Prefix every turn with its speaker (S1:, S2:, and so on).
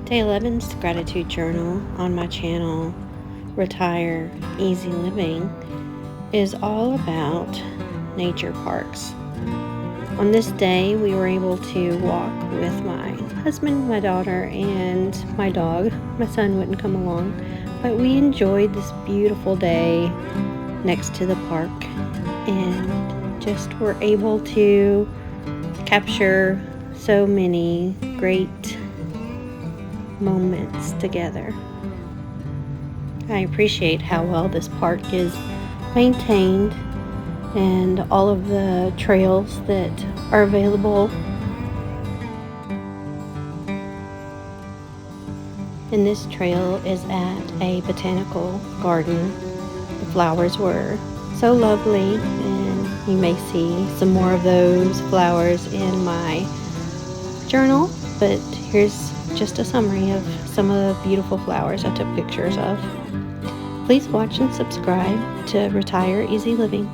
S1: Day 11's gratitude journal on my channel, Retire Easy Living, is all about nature parks. On this day, we were able to walk with my husband, my daughter, and my dog. My son wouldn't come along, but we enjoyed this beautiful day next to the park and just were able to capture so many great moments together. I appreciate how well this park is maintained and all of the trails that are available. And this trail is at a botanical garden. The flowers were so lovely, and you may see some more of those flowers in my journal, but here's just a summary of some of the beautiful flowers I took pictures of. Please watch and subscribe to Retire Easy Living.